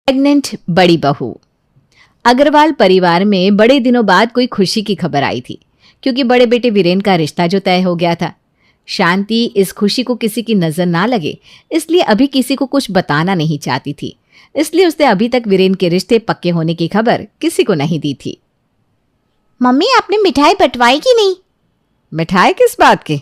Pregnant बड़ी बहू। अग्रवाल परिवार में बड़े दिनों बाद कोई खुशी की खबर आई थी, क्योंकि बड़े बेटे वीरेन का रिश्ता जो तय हो गया था। शांति इस खुशी को किसी की नजर ना लगे, इसलिए अभी किसी को कुछ बताना नहीं चाहती थी। इसलिए उसने अभी तक वीरेन के रिश्ते पक्के होने की खबर किसी को नहीं दी थी। मम्मी, आपने मिठाई बंटवाई कि नहीं? मिठाई किस बात की?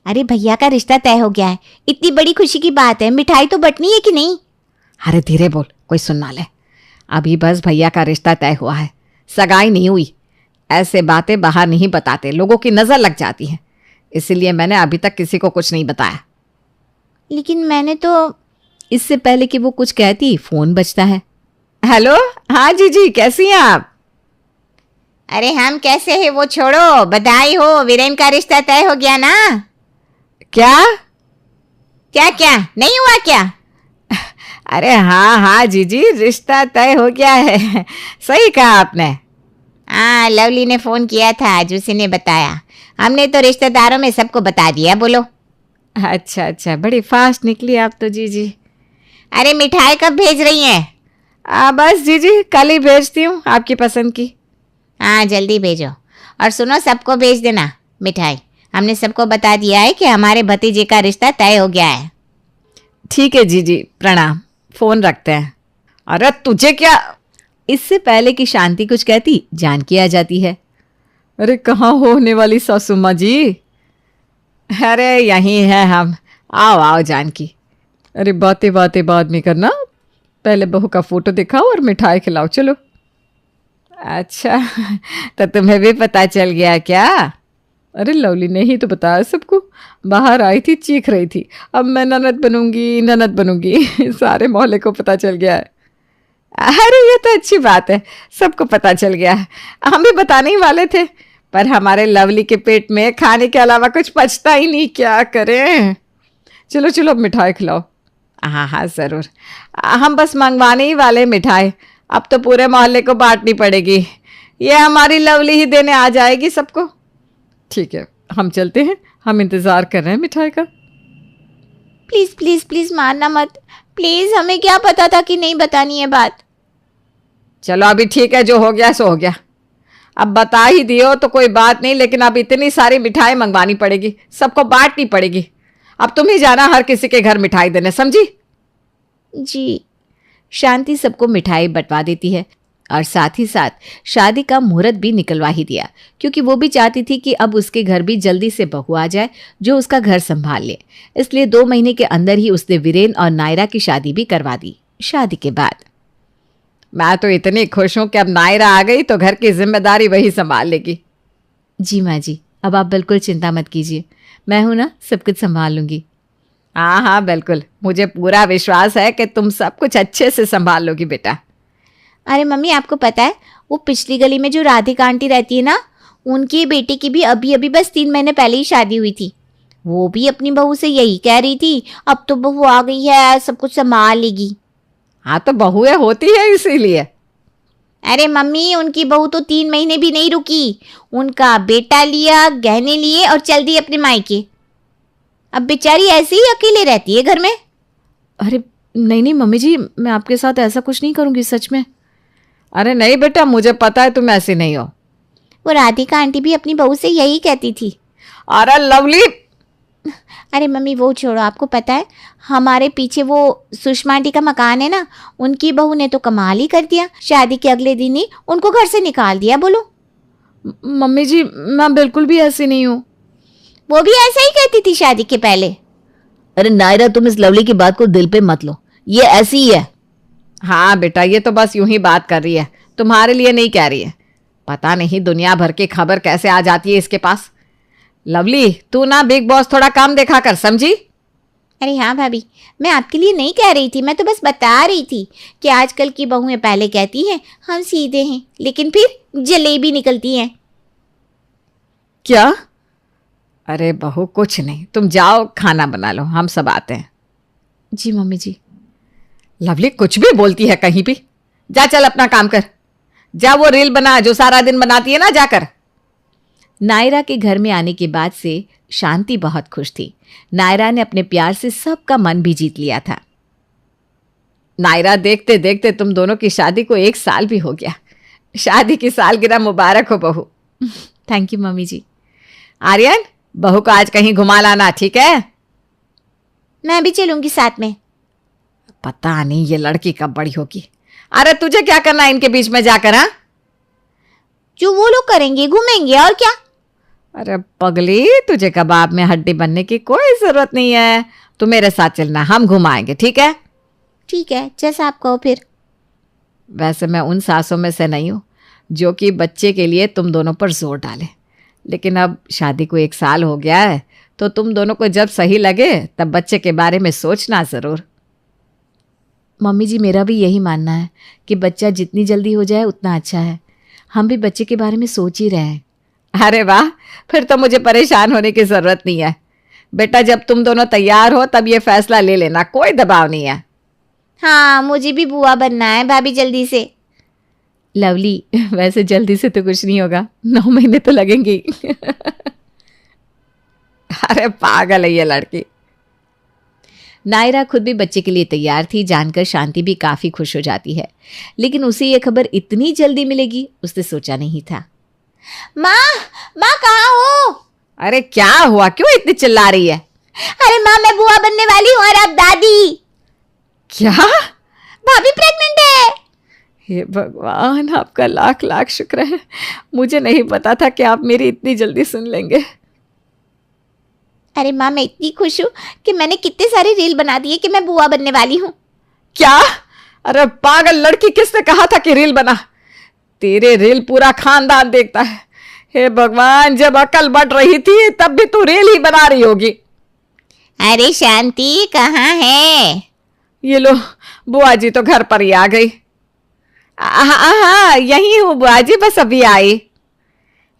अरे भैया का रिश्ता तय हो गया है, इतनी बड़ी खुशी की बात है, मिठाई तो बंटनी है कि नहीं? अरे धीरे बोल, कोई सुन ना ले। अभी बस भैया का रिश्ता तय हुआ है, सगाई नहीं हुई। ऐसे बातें बाहर नहीं बताते, लोगों की नजर लग जाती है। इसीलिए मैंने अभी तक किसी को कुछ नहीं बताया। लेकिन मैंने तो... इससे पहले कि वो कुछ कहती, फोन बजता है। हेलो, हाँ जीजी, कैसी हैं आप? अरे हम कैसे हैं वो छोड़ो, बधाई हो, वीरेन का रिश्ता तय हो गया ना? क्या क्या क्या नहीं हुआ क्या? अरे हाँ हाँ जीजी, रिश्ता तय हो गया है। सही कहा आपने। हाँ, लवली ने फोन किया था, आज उसी ने बताया। हमने तो रिश्तेदारों में सबको बता दिया। बोलो। अच्छा अच्छा, बड़ी फास्ट निकली आप तो जीजी। अरे मिठाई कब भेज रही हैं? बस जीजी, कल ही भेजती हूँ, आपकी पसंद की। हाँ जल्दी भेजो। और सुनो, सबको भेज देना मिठाई। हमने सबको बता दिया है कि हमारे भतीजे का रिश्ता तय हो गया है। ठीक है जीजी, प्रणाम, फोन रखते हैं। अरे तुझे क्या? इससे पहले कि शांति कुछ कहती, जानकी आ जाती है। अरे कहाँ होने वाली सासू माँ जी? अरे यहीं है हम। आओ आओ जानकी। अरे बातें बातें बाद में करना, पहले बहू का फोटो दिखाओ और मिठाई खिलाओ, चलो। अच्छा, तो तुम्हें भी पता चल गया क्या? अरे लवली ने ही तो बताया सबको। बाहर आई थी, चीख रही थी, अब मैं ननद बनूंगी ननद बनूंगी। सारे मोहल्ले को पता चल गया है। अरे ये तो अच्छी बात है, सबको पता चल गया है। हम भी बताने ही वाले थे, पर हमारे लवली के पेट में खाने के अलावा कुछ पचता ही नहीं, क्या करें। चलो चलो, अब मिठाई खिलाओ। हाँ हाँ ज़रूर, हम बस मंगवाने ही वाले मिठाई, अब तो पूरे मोहल्ले को बांटनी पड़ेगी। ये हमारी लवली ही देने आ जाएगी सबको। ठीक है, हम चलते हैं, हम इंतज़ार कर रहे हैं मिठाई का। प्लीज़ प्लीज़ प्लीज़ मारना मत, प्लीज़, हमें क्या पता था कि नहीं बतानी है बात। चलो अभी ठीक है, जो हो गया सो हो गया। अब बता ही दियो तो कोई बात नहीं, लेकिन अब इतनी सारी मिठाई मंगवानी पड़ेगी, सबको बांटनी पड़ेगी। अब तुम ही जाना हर किसी के घर मिठाई देने, समझी? जी। शांति सबको मिठाई बंटवा देती है और साथ ही साथ शादी का मुहूर्त भी निकलवा ही दिया, क्योंकि वो भी चाहती थी कि अब उसके घर भी जल्दी से बहू आ जाए जो उसका घर संभाल ले। इसलिए 2 महीने के अंदर ही उसने वीरेन और नायरा की शादी भी करवा दी। शादी के बाद मैं तो इतनी खुश हूं कि अब नायरा आ गई तो घर की जिम्मेदारी वही संभाल लेगी। जी माँ जी, अब आप बिल्कुल चिंता मत कीजिए, मैं हूं ना, सब कुछ संभाल लूंगी। हाँ हाँ बिल्कुल, मुझे पूरा विश्वास है कि तुम सब कुछ अच्छे से संभाल लोगी बेटा। अरे मम्मी, आपको पता है वो पिछली गली में जो राधिका आंटी रहती है ना, उनकी बेटी की भी अभी अभी बस 3 महीने पहले ही शादी हुई थी। वो भी अपनी बहू से यही कह रही थी, अब तो बहू आ गई है, सब कुछ संभाल लेगी। हाँ तो बहुएं होती है इसीलिए। अरे मम्मी, उनकी बहू तो 3 महीने भी नहीं रुकी, उनका बेटा लिया, गहने लिए और चल दी अपने मायके। अब बेचारी ऐसे ही अकेले रहती है घर में। अरे नहीं नहीं मम्मी जी, मैं आपके साथ ऐसा कुछ नहीं करूंगी, सच में। अरे नहीं बेटा, मुझे पता है तुम ऐसी नहीं हो। वो राधिका आंटी भी अपनी बहू से यही कहती थी। अरे लवली। अरे मम्मी वो छोड़ो, आपको पता है हमारे पीछे वो सुषमा आंटी का मकान है ना, उनकी बहू ने तो कमाल ही कर दिया, शादी के अगले दिन ही उनको घर से निकाल दिया। बोलो। मम्मी जी, मैं बिल्कुल भी ऐसी नहीं हूँ। वो भी ऐसा ही कहती थी शादी के पहले। अरे नायरा, तुम इस लवली की बात को दिल पे मत लो, ये ऐसी ही है। हाँ बेटा, ये तो बस यूं ही बात कर रही है, तुम्हारे लिए नहीं कह रही है। पता नहीं दुनिया भर की खबर कैसे आ जाती है इसके पास। लवली, तू ना बिग बॉस थोड़ा कम देखा कर, समझी? अरे हाँ भाभी, मैं आपके लिए नहीं कह रही थी, मैं तो बस बता रही थी कि आजकल की बहुएं पहले कहती हैं हम सीधे हैं, लेकिन फिर जलेबी निकलती हैं। क्या? अरे बहू कुछ नहीं, तुम जाओ खाना बना लो, हम सब आते हैं। जी मम्मी जी। लवली कुछ भी बोलती है कहीं भी। जा चल अपना काम कर, जा वो रील बना जो सारा दिन बनाती है ना, जाकर। नायरा के घर में आने के बाद से शांति बहुत खुश थी। नायरा ने अपने प्यार से सबका मन भी जीत लिया था। नायरा, देखते देखते तुम दोनों की शादी को 1 साल भी हो गया। शादी की सालगिरह मुबारक हो बहू। थैंक यू मम्मी जी। आर्यन, बहू को आज कहीं घुमा लाना, ठीक है? मैं भी चलूंगी साथ में। पता नहीं ये लड़की कब बड़ी होगी। अरे तुझे क्या करना है इनके बीच में जाकर? हाँ, जो वो लोग करेंगे, घूमेंगे, और क्या। अरे पगली, तुझे कबाब में हड्डी बनने की कोई जरूरत नहीं है। तू मेरे साथ चलना, हम घुमाएंगे, ठीक है? ठीक है, जैसा आप कहो फिर। वैसे मैं उन सासों में से नहीं हूँ जो कि बच्चे के लिए तुम दोनों पर जोर डाले, लेकिन अब शादी को 1 साल हो गया है, तो तुम दोनों को जब सही लगे तब बच्चे के बारे में सोचना ज़रूर। मम्मी जी, मेरा भी यही मानना है कि बच्चा जितनी जल्दी हो जाए उतना अच्छा है। हम भी बच्चे के बारे में सोच ही रहे हैं। अरे वाह, फिर तो मुझे परेशान होने की ज़रूरत नहीं है। बेटा, जब तुम दोनों तैयार हो तब ये फैसला ले लेना, कोई दबाव नहीं है। हाँ, मुझे भी बुआ बनना है भाभी, जल्दी से। लवली, वैसे जल्दी से तो कुछ नहीं होगा, 9 महीने तो लगेंगे ही। अरे पागल है ये लड़की। नायरा खुद भी बच्चे के लिए तैयार थी, जानकर शांति भी काफ़ी खुश हो जाती है, लेकिन उसे ये खबर इतनी जल्दी मिलेगी उसने सोचा नहीं था। माँ, माँ कहाँ हो? अरे क्या हुआ, क्यों इतनी चिल्ला रही है? अरे माँ, मैं बुआ बनने वाली हूँ, और आप दादी। क्या? भाभी प्रेग्नेंट है। हे भगवान, आपका लाख लाख शुक्र है। मुझे नहीं पता था कि आप मेरी इतनी जल्दी सुन लेंगे। अरे माँ, मैं इतनी खुश हूँ कि मैंने कितने सारे रील बना दिए कि मैं बुआ बनने वाली हूँ। क्या? अरे पागल लड़की, किसने कहा था कि रील बना? तेरे रील पूरा खानदान देखता है। हे भगवान, जब अकल बढ़ रही थी तब भी तू रील ही बना रही होगी। अरे शांति कहाँ है? ये लो, बुआ जी तो घर पर ही आ गई। हाँ, यही हूँ बुआ जी, बस अभी आई।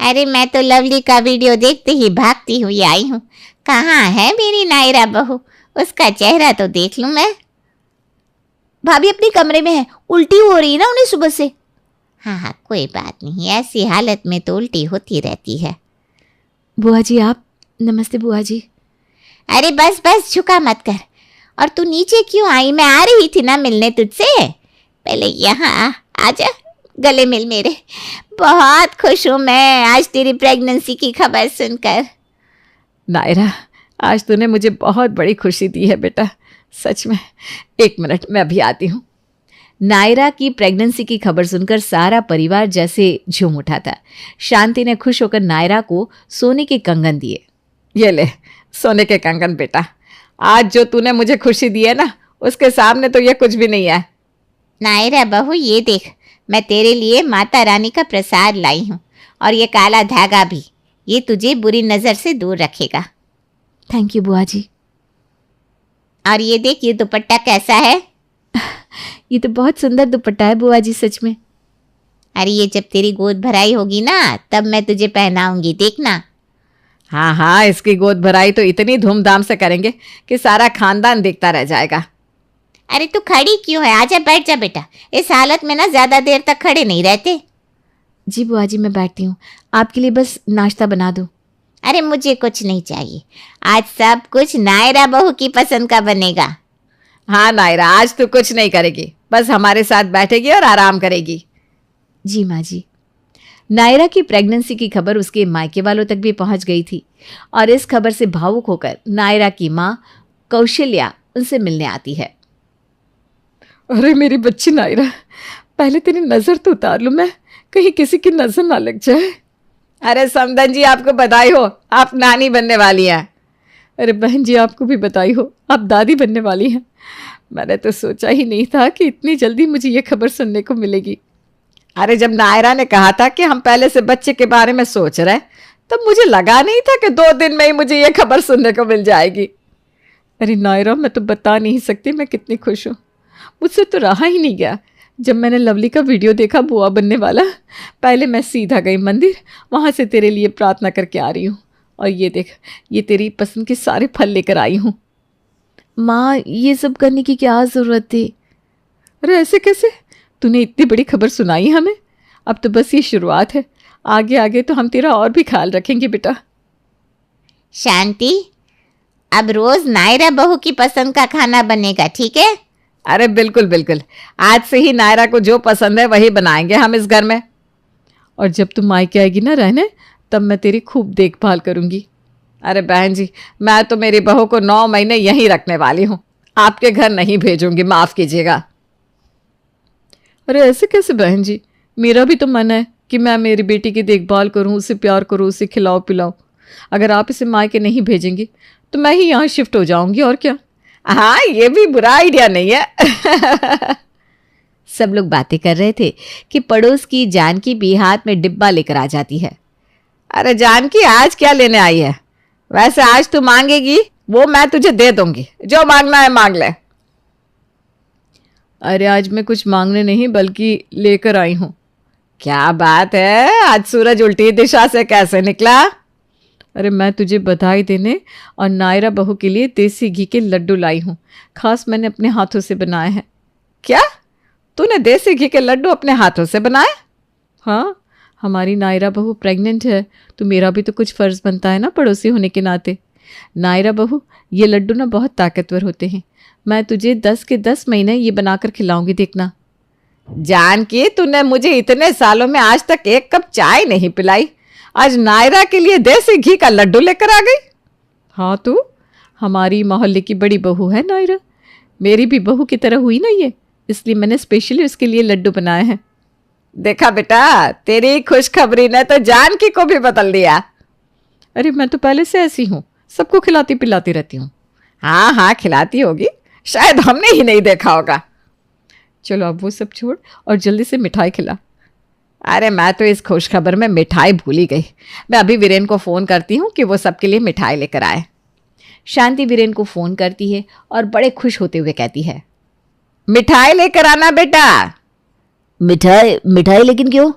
अरे मैं तो लवली का वीडियो देखते ही भागती हुई आई हूँ। कहाँ है मेरी नायरा बहू? उसका चेहरा तो देख लूं मैं। भाभी अपने कमरे में है, उल्टी हो रही है ना उन्हें सुबह से। हाँ हाँ, कोई बात नहीं, ऐसी हालत में तो उल्टी होती रहती है। बुआ जी आप? नमस्ते बुआ जी। अरे बस बस, झुका मत कर। और तू नीचे क्यों आई? मैं आ रही थी ना मिलने तुझसे। पहले यहाँ आजा, गले मिल मेरे। बहुत खुश हूँ मैं आज तेरी प्रेगनेंसी की खबर सुनकर। नायरा, आज तूने मुझे बहुत बड़ी खुशी दी है बेटा, सच में। 1 मिनट, मैं अभी आती हूँ। नायरा की प्रेगनेंसी की खबर सुनकर सारा परिवार जैसे झूम उठा था। शांति ने खुश होकर नायरा को सोने के कंगन दिए। ये ले सोने के कंगन बेटा, आज जो तूने मुझे खुशी दी है ना, उसके सामने तो ये कुछ भी नहीं है। नायरा बहू, ये देख, मैं तेरे लिए माता रानी का प्रसाद लाई हूँ, और ये काला धागा भी, ये तुझे बुरी नज़र से दूर रखेगा। थैंक यू बुआ जी। और ये देख, ये दुपट्टा कैसा है? ये तो बहुत सुंदर दुपट्टा है बुआ जी, सच में। अरे ये जब तेरी गोद भराई होगी ना, तब मैं तुझे पहनाऊंगी, देखना। हाँ हाँ, इसकी गोद भराई तो इतनी धूमधाम से करेंगे कि सारा खानदान देखता रह जाएगा। अरे तू खड़ी क्यों है? आजा, बैठ जा बेटा। इस हालत में ना ज़्यादा देर तक खड़े नहीं रहते। जी बुआ जी, मैं बैठती हूँ, आपके लिए बस नाश्ता बना दूँ। अरे मुझे कुछ नहीं चाहिए, आज सब कुछ नायरा बहू की पसंद का बनेगा। हाँ नायरा, आज तू कुछ नहीं करेगी, बस हमारे साथ बैठेगी और आराम करेगी। जी माँ जी। नायरा की प्रेगनेंसी की खबर उसके मायके वालों तक भी पहुंच गई थी, और इस खबर से भावुक होकर नायरा की माँ कौशल्या उनसे मिलने आती है। अरे मेरी बच्ची नायरा, पहले तेरी नज़र तो उतार लूँ मैं, कहीं किसी की नज़र ना लग जाए। अरे समधन जी, आपको बधाई हो, आप नानी बनने वाली हैं। अरे बहन जी, आपको भी बधाई हो, आप दादी बनने वाली हैं। मैंने तो सोचा ही नहीं था कि इतनी जल्दी मुझे ये खबर सुनने को मिलेगी। अरे जब नायरा ने कहा था कि हम पहले से बच्चे के बारे में सोच रहे, तब मुझे लगा नहीं था कि 2 दिन में ही मुझे ये खबर सुनने को मिल जाएगी। अरे नायरा, मैं तो बता नहीं सकती मैं कितनी खुश हूँ। मुझसे तो रहा ही नहीं गया। जब मैंने लवली का वीडियो देखा बुआ बनने वाला, पहले मैं सीधा गई मंदिर, वहाँ से तेरे लिए प्रार्थना करके आ रही हूँ। और ये देख, ये तेरी पसंद के सारे फल लेकर आई हूँ। माँ, ये सब करने की क्या ज़रूरत थी? अरे ऐसे कैसे? तूने इतनी बड़ी खबर सुनाई हमें, अब तो बस ये शुरुआत है, आगे आगे तो हम तेरा और भी ख्याल रखेंगे बेटा। शांति, अब रोज नायरा बहू की पसंद का खाना बनेगा, ठीक है? अरे बिल्कुल बिल्कुल, आज से ही नायरा को जो पसंद है वही बनाएंगे हम इस घर में। और जब तुम मायके आएगी ना रहने, तब मैं तेरी खूब देखभाल करूंगी। अरे बहन जी, मैं तो मेरी बहू को 9 महीने यहीं रखने वाली हूँ, आपके घर नहीं भेजूंगी, माफ कीजिएगा। अरे ऐसे कैसे बहन जी, मेरा भी तो मन है कि मैं मेरी बेटी की देखभाल करूं, उसे प्यार करूं, उसे खिलाओ पिलाओ। अगर आप इसे मायके नहीं भेजेंगी तो मैं ही यहाँ शिफ्ट हो जाऊंगी, और क्या। हाँ, ये भी बुरा आइडिया नहीं है। सब लोग बातें कर रहे थे कि पड़ोस की जानकी भी हाथ में डिब्बा लेकर आ जाती है। अरे जानकी, आज क्या लेने आई है? वैसे आज तू मांगेगी वो मैं तुझे दे दूंगी, जो मांगना है मांग ले। अरे आज मैं कुछ मांगने नहीं बल्कि लेकर आई हूं। क्या बात है, आज सूरज उल्टी दिशा से कैसे निकला? अरे मैं तुझे बधाई देने और नायरा बहू के लिए देसी घी के लड्डू लाई हूँ, खास मैंने अपने हाथों से बनाए हैं। क्या, तूने देसी घी के लड्डू अपने हाथों से बनाए? हाँ, हमारी नायरा बहू प्रेग्नेंट है तो मेरा भी तो कुछ फ़र्ज़ बनता है ना पड़ोसी होने के नाते। नायरा बहू, ये लड्डू ना बहुत ताकतवर होते हैं, मैं तुझे 10 के 10 महीने ये बनाकर खिलाऊंगी, देखना। जानकी, तूने मुझे इतने सालों में आज तक एक कप चाय नहीं पिलाई, आज नायरा के लिए देसी घी का लड्डू लेकर आ गई। हाँ, तू हमारी मोहल्ले की बड़ी बहू है नायरा, मेरी भी बहू की तरह हुई ना ये, इसलिए मैंने स्पेशली उसके लिए लड्डू बनाए हैं। देखा बेटा, तेरी खुशखबरी ने तो जानकी को भी बदल दिया। अरे मैं तो पहले से ऐसी हूँ, सबको खिलाती पिलाती रहती हूँ। हाँ हाँ, खिलाती होगी, शायद हमने ही नहीं देखा होगा। चलो अब वो सब छोड़ और जल्दी से मिठाई खिला। अरे मैं तो इस खुशखबर में मिठाई भूल ही गई, मैं अभी वीरेन को फ़ोन करती हूँ कि वो सबके लिए मिठाई लेकर आए। शांति वीरेन को फ़ोन करती है और बड़े खुश होते हुए कहती है, मिठाई लेकर आना बेटा। मिठाई? मिठाई लेकिन क्यों?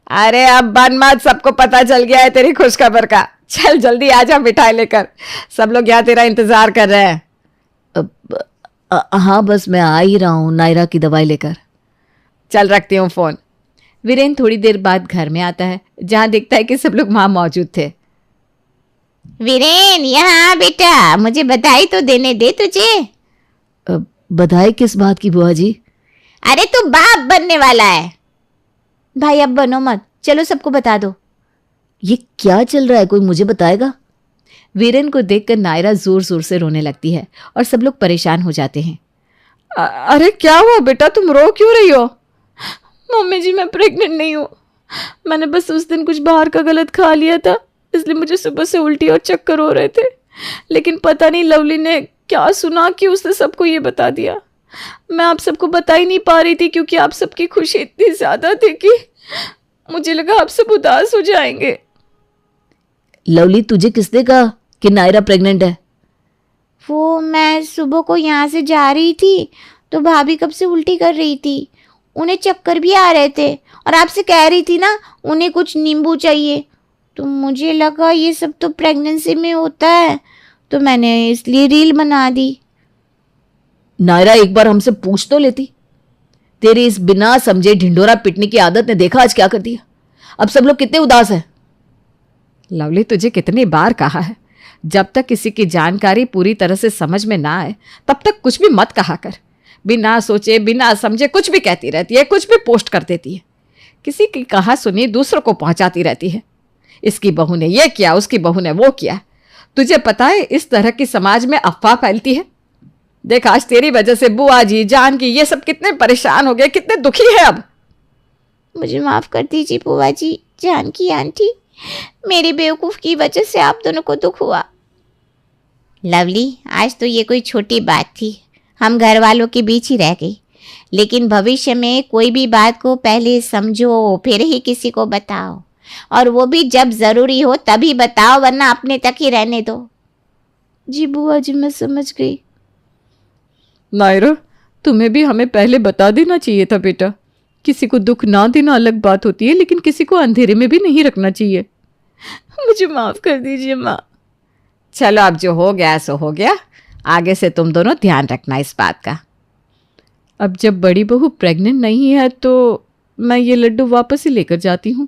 अरे अब बन मत, सबको पता चल गया है तेरी खुशखबर का। चल जल्दी आ जा मिठाई लेकर, सब लोग यहाँ तेरा इंतजार कर रहे हैं। हाँ, बस मैं आ ही रहा हूँ नायरा की दवाई लेकर। चल रखती हूँ फ़ोन। वीरेन थोड़ी देर बाद घर में आता है, जहाँ देखता है कि सब लोग वहाँ मौजूद थे। वीरेन, यहाँ बेटा, मुझे बधाई तो देने दे तुझे। बधाई किस बात की बुआ जी? अरे तू बाप बनने वाला है। भाई अब बनो मत, चलो सबको बता दो। ये क्या चल रहा है, कोई मुझे बताएगा? वीरेन को देखकर नायरा जोर जोर से रोने लगती है और सब लोग परेशान हो जाते हैं। अरे क्या हुआ बेटा, तुम रो क्यों रही हो? मम्मी जी, मैं प्रेग्नेंट नहीं हूँ, मैंने बस उस दिन कुछ बाहर का गलत खा लिया था, इसलिए मुझे सुबह से उल्टी और चक्कर हो रहे थे, लेकिन पता नहीं लवली ने क्या सुना कि उसने सबको ये बता दिया। मैं आप सबको बता ही नहीं पा रही थी क्योंकि आप सबकी खुशी इतनी ज़्यादा थी कि मुझे लगा आप सब उदास हो जाएंगे। लवली, तुझे किसने कहा कि नायरा प्रेग्नेंट है? वो मैं सुबह को यहाँ से जा रही थी तो भाभी कब से उल्टी कर रही थी, उन्हें चक्कर भी आ रहे थे और आपसे कह रही थी ना उन्हें कुछ नींबू चाहिए, तो मुझे लगा ये सब तो प्रेगनेंसी में होता है, तो मैंने इसलिए रील बना दी। नायरा एक बार हमसे पूछ तो लेती। तेरी इस बिना समझे ढिंडोरा पिटने की आदत ने देखा आज क्या कर दिया। अब सब लोग कितने उदास हैं। लवली, तुझे कितनी बार कहा है, जब तक किसी की जानकारी पूरी तरह से समझ में ना आए तब तक कुछ भी मत कहा कर। बिना सोचे बिना समझे कुछ भी कहती रहती है, कुछ भी पोस्ट कर देती है, किसी की कहा सुनी दूसरों को पहुंचाती रहती है। इसकी बहू ने ये किया, उसकी बहू ने वो किया। तुझे पता है इस तरह की समाज में अफवाह फैलती है। देख, आज तेरी वजह से बुआ जी, जानकी, ये सब कितने परेशान हो गए, कितने दुखी है। अब मुझे माफ कर दीजिए बुआ जी, जानकी आंटी, मेरी बेवकूफ़ की वजह से आप दोनों को दुख हुआ। लवली, आज तो ये कोई छोटी बात थी, हम घर वालों के बीच ही रह गई, लेकिन भविष्य में कोई भी बात को पहले समझो फिर ही किसी को बताओ, और वो भी जब ज़रूरी हो तभी बताओ, वरना अपने तक ही रहने दो। जी बुआ जी, मैं समझ गई। नायरा, तुम्हें भी हमें पहले बता देना चाहिए था बेटा। किसी को दुख ना देना अलग बात होती है, लेकिन किसी को अंधेरे में भी नहीं रखना चाहिए। मुझे माफ़ कर दीजिए माँ। चलो, अब जो हो गया सो हो गया, आगे से तुम दोनों ध्यान रखना इस बात का। अब जब बड़ी बहू प्रेग्नेंट नहीं है तो मैं ये लड्डू वापस ही लेकर जाती हूँ।